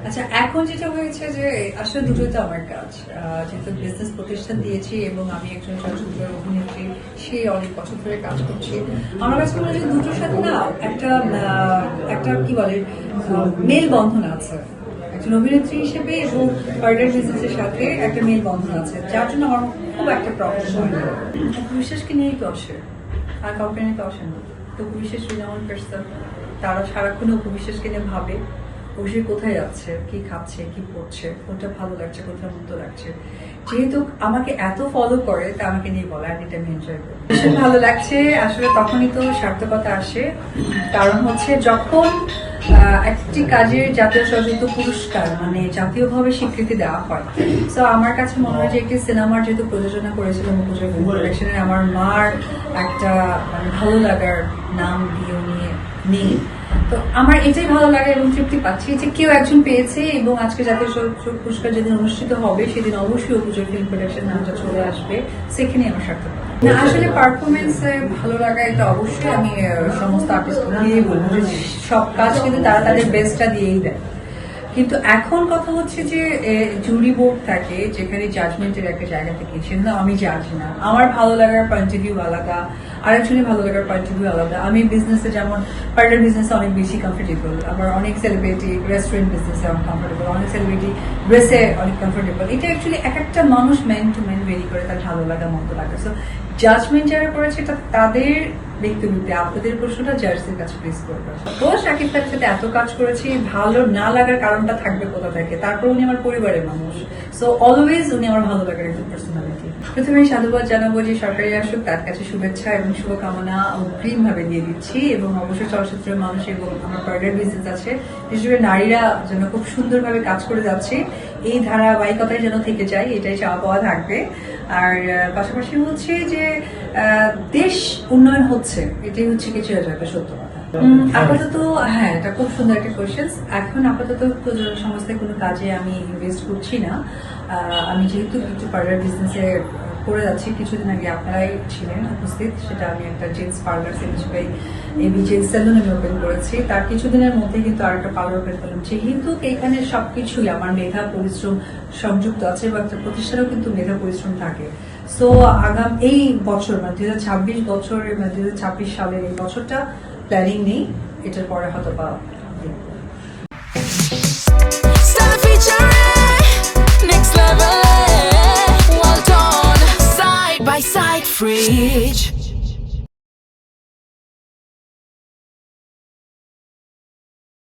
আচ্ছা, এখন যেটা হয়েছে যে আসলে দুটোই তো আমার কাজ। যেহেতু বিজনেস প্রতিষ্ঠান দিয়েছি এবং আমি একজন চলচ্চিত্র অভিনেত্রী, সে অনেক বছর ধরে কাজ করছি। আমার কাছে মনে হয় যে দুটোর সাথে না একটা কি বলে মেল বন্ধন আছে। একজন অভিনেত্রী হিসেবে এবং পার্টনার বিজনেসের সাথে একটা মেল বন্ধন আছে, যার জন্য আমার খুব একটা প্রবলেম হয় না। বিশ্বাসকে নিয়েই তো আসে, আর কাউকে নিয়ে তো আসে না। তো বিশ্বাস যেমন পার্সন, তারা সারাক্ষণ উপবিশ্বাসকে নিয়ে ভাবে অভিষেক কোথায় যাচ্ছে, কি খাচ্ছে, কি পড়ছে, কোনটা ভালো লাগছে, কোনটা মন্দ লাগছে। যেহেতু আমাকে এত ফলো করে, তা আমাকে নিয়ে বলা, আর এটা আমি এনজয় করি। ভীষণ ভালো লাগছে আসলে, তখনই তো সার্থকতা আসে। কারণ হচ্ছে যখন একটি কাজের জাতীয় চলচ্চিত্র পুরস্কার মানে জাতীয়ভাবে স্বীকৃতি দেওয়া হয়, তো আমার কাছে মনে হয় যে একটি সিনেমার যেহেতু প্রযোজনা করেছিল মুখোজ্জল ফিল্ম প্রোডাকশনের, আমার মার একটা মানে ভালো লাগার নাম দিয়ে নিয়ে তো আমার এটাই ভালো লাগে এবং তৃপ্তি পাচ্ছি যে কেউ একজন পেয়েছে। এবং আজকে জাতীয় চলচ্চিত্র পুরস্কার যেদিন অনুষ্ঠিত হবে সেদিন অবশ্যই উপজয় ফিল্ম প্রোডাকশন নামটা চলে আসবে, সেখানে আমার সার্থক। না আসলে পারফরমেন্সে ভালো লাগা এটা অবশ্যই আমি সমস্ত আর্টিস্টকে দিয়েই বলবো যে সব কাজ কিন্তু তারা তাদের বেস্টটা দিয়েই দেয়। কিন্তু এখন কথা হচ্ছে যে জুরি বোর্ড থাকে, যেখানে জাজমেন্টের একটা জায়গা থেকে, সেজন্য আমি জাজ না। আমার ভালো লাগার পয়েন্ট অফ ভিউ আলাদা, আরেকজনের ভালো লাগার পয়েন্ট অফ ভিউ আলাদা। আমি বিজনেসে যেমন পার্টনার বিজনেসে অনেক বেশি কমফোর্টেবল, আবার অনেক সেলিব্রিটি রেস্টুরেন্ট বিজনেসে অনেক কমফোর্টেবল, অনেক সেলিব্রিটি ড্রেসে অনেক কমফোর্টেবল। এটা অ্যাকচুয়ালি এক একটা মানুষ ম্যান টু ম্যান ভেরি করে তার ভালো লাগা মন্দ লাগা। সো জাজমেন্ট যারা করেছে এটা তাদের ব্যক্তিগত। আপনাদের প্রশ্নটা জার্সির কাছে প্লেস করবে। তো শাকিব খানের সাথে এত কাজ করেছি, ভালো না লাগার কারণটা থাকবে কোথা থেকে? তারপর উনি আমার পরিবারের মানুষ, সো অলওয়েজ উনি আমার ভালো লাগার একজন পার্সোনালিটি। প্রথমে সাধুবাদ জানাবো যে সরকারি আসুক, তার কাছে শুভেচ্ছা এবং শুভকামনা অগ্রিম ভাবে দিয়ে দিচ্ছি। এবং অবশ্যই চলচ্চিত্রের মানুষ এবং আমার পার্টনার বিজনেস আছে, বিশেষ করে নারীরা যেন খুব সুন্দরভাবে কাজ করে যাচ্ছে, এই ধারাবাহিকতায় যেন থেকে যায়, এটাই চাওয়া পাওয়া থাকবে। আর পাশাপাশি হচ্ছে যে দেশ উন্নয়ন হচ্ছে, এটাই হচ্ছে কিছু একটা সত্য কথা। আপাতত হ্যাঁ, এটা খুব সুন্দর একটা কোয়েশ্চেন। এখন আপাতত প্রযোজনা সংস্থায় কোনো কাজে আমি ইনভেস্ট করছি না। আমি যেহেতু কিছু পার্লার বিজনেসে করে যাচ্ছি, কিছুদিন আগে আপনারাই ছিলেন উপস্থিত, সেটা আমি একটা জেন্টস পার্লার হিসেবে এবি জেন্টস সেলুন আমি ওপেন করেছি। তার কিছুদিনের মধ্যে কিন্তু আর একটা পার্লার ওপেন করলাম। যেহেতু এখানে সবকিছুই আমার মেধা পরিশ্রম সংযুক্ত আছে, বা একটা প্রতিষ্ঠানেও কিন্তু মেধা পরিশ্রম থাকে। সো এই বছর মানে 2026 বছর, 2026 সালের এই বছরটা প্ল্যানিং নেই, এটার পরে হয়তো বা Next level, well done, side by side, free.